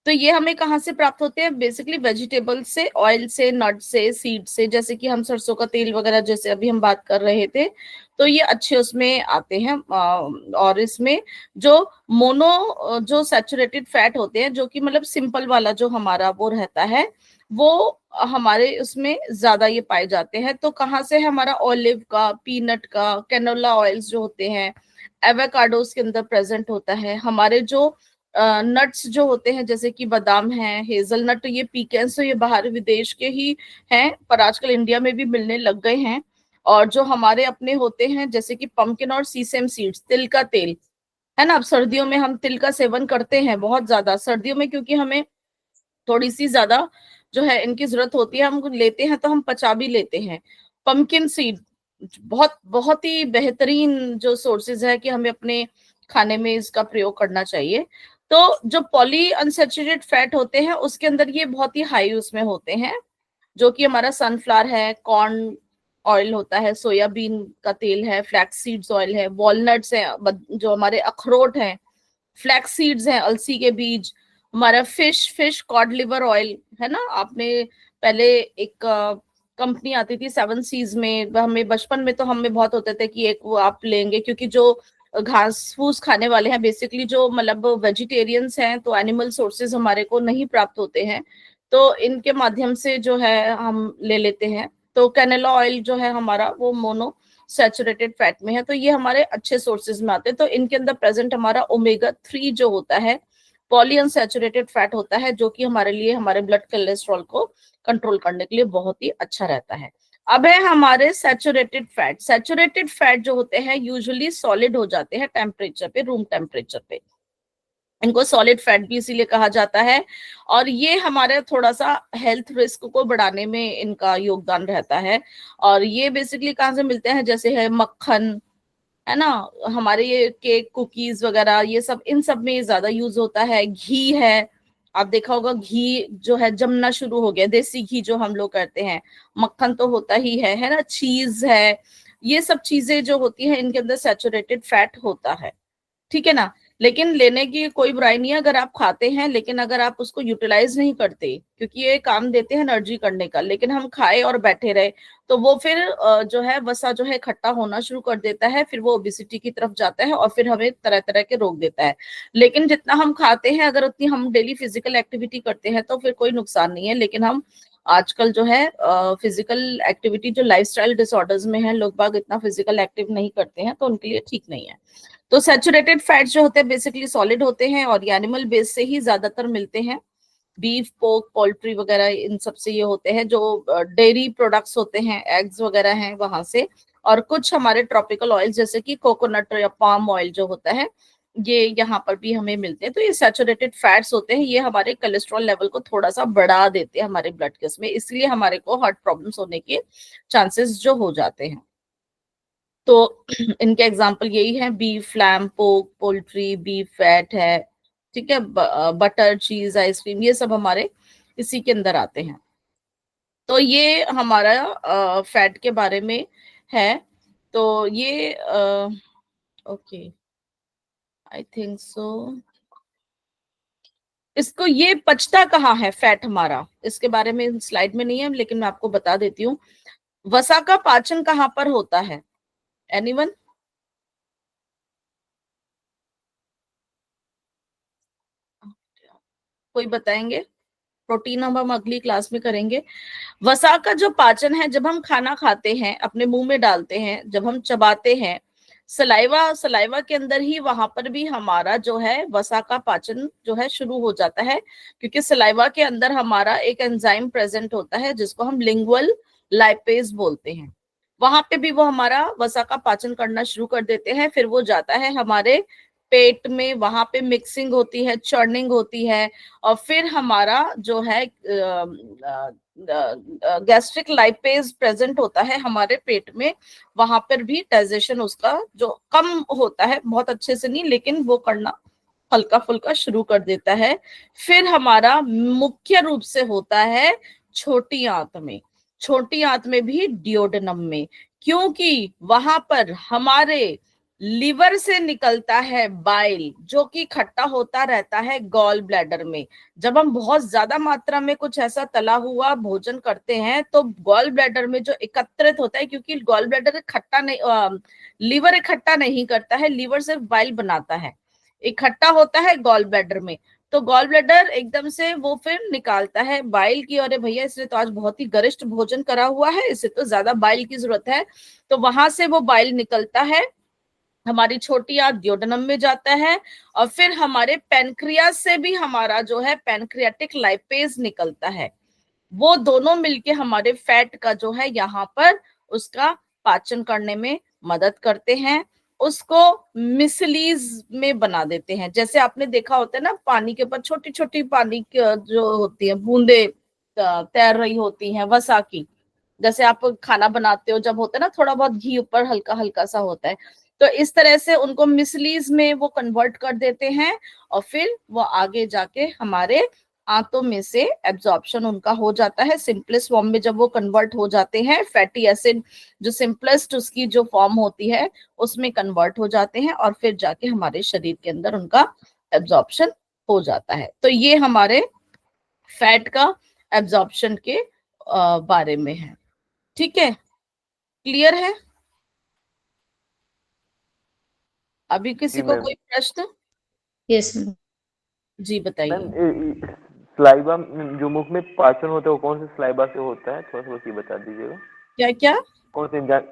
तो ये हमें कहाँ से प्राप्त होते हैं? बेसिकली वेजिटेबल से, ऑयल से, नट से, सीड से, जैसे कि हम सरसों का तेल वगैरह जैसे अभी हम बात कर रहे थे, तो ये अच्छे उसमें आते हैं। और इसमें जो मोनो जो सैचुरेटेड फैट होते हैं, जो कि मतलब सिंपल वाला जो हमारा वो रहता है, वो हमारे उसमें ज्यादा ये पाए जाते हैं। तो कहाँ से है? हमारा ऑलिव का, पीनट का, कैनोला ऑयल्स जो होते हैं, एवोकाडोस के अंदर प्रेजेंट होता है। हमारे जो नट्स जो होते हैं जैसे कि बादाम है, हेजलनट, ये पीकेंस, तो ये बाहर विदेश के ही हैं पर आजकल इंडिया में भी मिलने लग गए हैं। और जो हमारे अपने होते हैं जैसे कि पम्पकिन और सीसम सीड्स, तिल का तेल है ना। अब सर्दियों में हम तिल का सेवन करते हैं बहुत ज्यादा, सर्दियों में क्योंकि हमें थोड़ी सी ज्यादा जो है इनकी जरूरत होती है, हम लेते हैं तो हम पचा भी लेते हैं। पंपकिन सीड बहुत बहुत ही बेहतरीन जो सोर्सेज है कि हमें अपने खाने में इसका प्रयोग करना चाहिए। तो जो पॉली अनसैचुरेटेड फैट होते हैं उसके अंदर ये बहुत ही हाई उसमें होते हैं, जो कि हमारा सनफ्लावर है, कॉर्न ऑयल होता है, सोयाबीन का तेल है, फ्लैक्स सीड्स ऑयल है, वॉलनट्स है, जो हमारे अखरोट हैं, फ्लैक्स सीड्स हैं, अलसी के बीज, हमारा फिश कॉड लिवर ऑयल है ना। आपने पहले एक कंपनी आती थी 7 सीज में, हमें बचपन में तो हमें बहुत होते थे कि एक वो आप लेंगे, क्योंकि जो घास फूस खाने वाले हैं, बेसिकली जो मतलब वेजिटेरियंस हैं, तो एनिमल सोर्सेज हमारे को नहीं प्राप्त होते हैं, तो इनके माध्यम से जो है हम ले लेते हैं। तो कैनेला ऑयल जो है हमारा वो मोनो सैचुरेटेड फैट में है, तो ये हमारे अच्छे सोर्सेज में आते हैं। तो इनके अंदर प्रेजेंट हमारा ओमेगा 3 जो होता है पॉली अनसैचुरेटेड फैट होता है, जो कि हमारे लिए हमारे ब्लड कोलेस्ट्रॉल को कंट्रोल करने के लिए बहुत ही अच्छा रहता है। अब है हमारे सैचुरेटेड फैट। सैचुरेटेड फैट जो होते हैं यूजुअली सॉलिड हो जाते हैं टेम्परेचर पे, रूम टेम्परेचर पे, इनको सॉलिड फैट भी इसीलिए कहा जाता है। और ये हमारे थोड़ा सा हेल्थ रिस्क को बढ़ाने में इनका योगदान रहता है। और ये बेसिकली कहाँ से मिलते हैं? जैसे है मक्खन है ना, हमारे ये केक कुकीज वगैरह ये सब, इन सब में ज्यादा यूज होता है। घी है, आप देखा होगा घी जो है जमना शुरू हो गया, देसी घी जो हम लोग करते हैं। मक्खन तो होता ही है ना, चीज है, ये सब चीजें जो होती है इनके अंदर सैचुरेटेड फैट होता है, ठीक है ना। लेकिन लेने की कोई बुराई नहीं है अगर आप खाते हैं, लेकिन अगर आप उसको यूटिलाइज नहीं करते, क्योंकि ये काम देते हैं एनर्जी करने का, लेकिन हम खाए और बैठे रहे तो वो फिर जो है वसा जो है इकट्ठा होना शुरू कर देता है, फिर वो ओबेसिटी की तरफ जाता है और फिर हमें तरह तरह के रोग देता है। लेकिन जितना हम खाते हैं अगर उतनी हम डेली फिजिकल एक्टिविटी करते हैं तो फिर कोई नुकसान नहीं है। लेकिन हम आजकल जो है फिजिकल एक्टिविटी जो लाइफस्टाइल डिसऑर्डर्स में है, लोग बाग इतना फिजिकल एक्टिव नहीं करते हैं, तो उनके लिए ठीक नहीं है। तो सैचुरेटेड फैट्स जो होते हैं बेसिकली सॉलिड होते हैं और ये एनिमल बेस से ही ज्यादातर मिलते हैं। बीफ, पोर्क, पोल्ट्री वगैरह, इन सब से ये होते हैं। जो डेयरी प्रोडक्ट्स होते हैं, एग्स वगैरह हैं वहां से। और कुछ हमारे ट्रॉपिकल ऑयल जैसे कि कोकोनट या पाम ऑयल जो होता है, ये यहाँ पर भी हमें मिलते हैं। तो ये सैचुरेटेड फैट्स होते हैं, ये हमारे कोलेस्ट्रॉल लेवल को थोड़ा सा बढ़ा देते हैं हमारे ब्लड केस में, इसलिए हमारे को हार्ट प्रॉब्लम्स होने के चांसेस जो हो जाते हैं। तो इनके एग्जाम्पल यही है, beef, lamb, pork, poultry, beef fat है, ठीक है, बटर, चीज, आइसक्रीम, ये सब हमारे इसी के अंदर आते हैं। तो ये हमारा फैट के बारे में है। तो ये ओके, आई थिंक सो। इसको, ये पचता कहाँ है फैट हमारा, इसके बारे में स्लाइड में नहीं है, लेकिन मैं आपको बता देती हूँ। वसा का पाचन कहाँ पर होता है? एनीवन? कोई बताएंगे? प्रोटीन हम अगली क्लास में करेंगे। वसा का जो पाचन है, जब हम खाना खाते हैं, अपने मुंह में डालते हैं, जब हम चबाते हैं, सलाइवा, सलाइवा के अंदर ही वहां पर भी हमारा जो है वसा का पाचन जो है शुरू हो जाता है। क्योंकि सलाइवा के अंदर हमारा एक एंजाइम प्रेजेंट होता है जिसको हम लिंगुअल लाइपेज बोलते हैं। वहां पे भी वो हमारा वसा का पाचन करना शुरू कर देते हैं। फिर वो जाता है हमारे पेट में, वहां पे मिक्सिंग होती है, चर्निंग होती है, और फिर हमारा जो है गैस्ट्रिक लाइपेज प्रेजेंट होता है हमारे पेट में। वहां पर भी डाइजेशन उसका जो कम होता है, बहुत अच्छे से नहीं, लेकिन वो करना हल्का फुल्का शुरू कर देता है। फिर हमारा मुख्य रूप से होता है छोटी आंत में, छोटी आंत में भी डियोडेनम में, क्योंकि वहां पर हमारे लिवर से निकलता है बाइल, जो कि इकट्ठा होता रहता है गॉल ब्लैडर में। जब हम बहुत ज्यादा मात्रा में कुछ ऐसा तला हुआ भोजन करते हैं तो गॉल ब्लैडर में जो एकत्रित होता है, क्योंकि गॉल ब्लैडर इकट्ठा नहीं, लीवर इकट्ठा नहीं करता है, लीवर सिर्फ बाइल बनाता है, इकट्ठा होता है गॉल ब्लैडर में। तो गॉल ब्लैडर एकदम से वो फिर निकालता है बाइल की, अरे भैया इसने तो आज बहुत ही गरिष्ठ भोजन करा हुआ है, इसे तो ज्यादा बाइल की जरूरत है। तो वहां से वो बाइल निकलता है, हमारी छोटी आंत डियोडेनम में जाता है, और फिर हमारे पैनक्रियास से भी हमारा जो है पैनक्रियाटिक लाइपेज निकलता है। वो दोनों मिलके हमारे फैट का जो है यहाँ पर उसका पाचन करने में मदद करते हैं, उसको मिसलीज में बना देते हैं। जैसे आपने देखा होता है ना, पानी के ऊपर छोटी छोटी पानी जो होती है बूंदे तैर रही होती हैं वसा की। जैसे आप खाना बनाते हो, जब होता है ना थोड़ा बहुत घी ऊपर हल्का हल्का सा होता है, तो इस तरह से उनको मिसलीज में वो कन्वर्ट कर देते हैं, और फिर वो आगे जाके हमारे आंतों में से एब्जॉर्प्शन उनका हो जाता है। सिंपलेस्ट फॉर्म में जब वो कन्वर्ट हो जाते हैं, फैटी एसिड जो सिंपलेस्ट उसकी जो फॉर्म होती है उसमें कन्वर्ट हो जाते हैं, और फिर जाके हमारे शरीर के अंदर उनका एब्जॉर्प्शन हो जाता है। तो ये हमारे फैट का एब्जॉर्प्शन के बारे में है। ठीक है, क्लियर है? अभी किसी जी को मैम। कोई प्रश्न? Yes ma'am. जी बताइए। मैम स्लाइबा जो मुख में पाचन होता है वो कौन से स्लाइबा से होता है, थोड़ा सा बस ये बता दीजिएगा। क्या क्या? कौन से एंजाइम,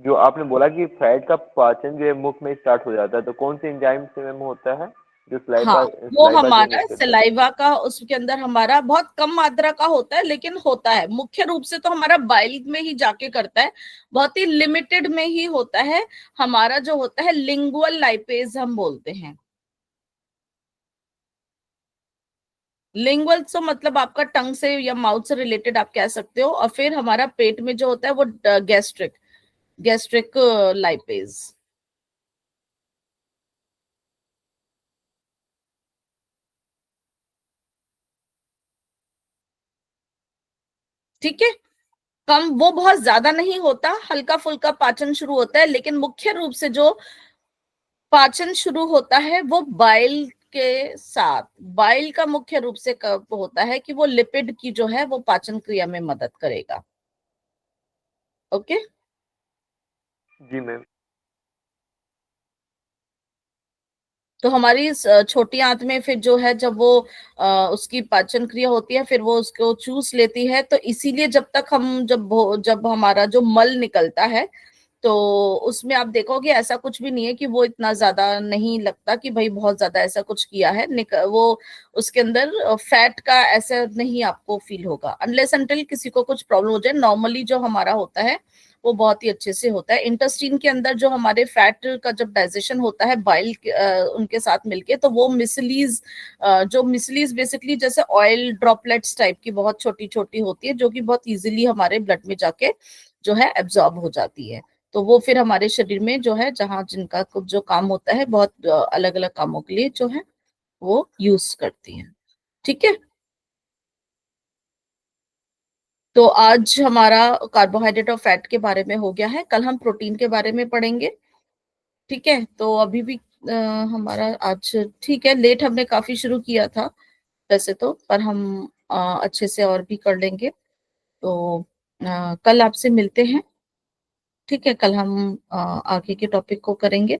जो आपने बोला कि फैट का पाचन जो है मुख में स्टार्ट हो जाता है, तो कौन से एंजाइम से मैम होता है जो हाँ, स्लाइबा वो स्लाइबा हमारा जनरेट करता है? सलाइवा का, उसके अंदर हमारा बहुत कम मात्रा का होता है, लेकिन होता है। मुख्य रूप से तो हमारा बाइल में ही जाके करता है, बहुत ही लिमिटेड में ही होता है। हमारा जो होता है लिंगुअल लाइपेज हम बोलते हैं। लिंगुअल तो मतलब आपका टंग से या माउथ से रिलेटेड आप कह सकते हो, और फिर हमारा पेट में जो होता है वो गैस्ट्रिक, गैस्ट्रिक लाइपेज। ठीक है, कम, वो बहुत ज्यादा नहीं होता, हल्का फुल्का पाचन शुरू होता है, लेकिन मुख्य रूप से जो पाचन शुरू होता है वो बाइल के साथ। बाइल का मुख्य रूप से कब होता है कि वो लिपिड की जो है वो पाचन क्रिया में मदद करेगा। ओके, जी मैम। तो हमारी इस छोटी आंत में फिर जो है, जब वो उसकी पाचन क्रिया होती है, फिर वो उसको चूस लेती है। तो इसीलिए जब तक हम जब हमारा जो मल निकलता है, तो उसमें आप देखोगे ऐसा कुछ भी नहीं है कि वो इतना ज्यादा नहीं लगता कि भाई बहुत ज्यादा ऐसा कुछ किया है, वो उसके अंदर फैट का ऐसा नहीं आपको फील होगा, अनलेस अनटिल किसी को कुछ प्रॉब्लम हो जाए। नॉर्मली जो हमारा होता है वो बहुत ही अच्छे से होता है। इंटेस्टाइन के अंदर जो हमारे फैट का जब डाइजेशन होता है बाइल उनके साथ मिलके, तो वो मिसलीज, जो मिसलीज बेसिकली जैसे ऑयल ड्रॉपलेट्स टाइप की बहुत छोटी छोटी होती है, जो कि बहुत इजीली हमारे ब्लड में जाके जो है एब्जॉर्ब हो जाती है। तो वो फिर हमारे शरीर में जो है, जहाँ जिनका कुछ जो काम होता है, बहुत अलग अलग कामों के लिए जो है वो यूज करती है। ठीक है, तो आज हमारा कार्बोहाइड्रेट और फैट के बारे में हो गया है, कल हम प्रोटीन के बारे में पढ़ेंगे। ठीक है, तो अभी भी हमारा आज ठीक है, लेट हमने काफी शुरू किया था वैसे तो, पर हम अच्छे से और भी कर लेंगे। तो कल आपसे मिलते हैं। ठीक है, कल हम आगे के टॉपिक को करेंगे।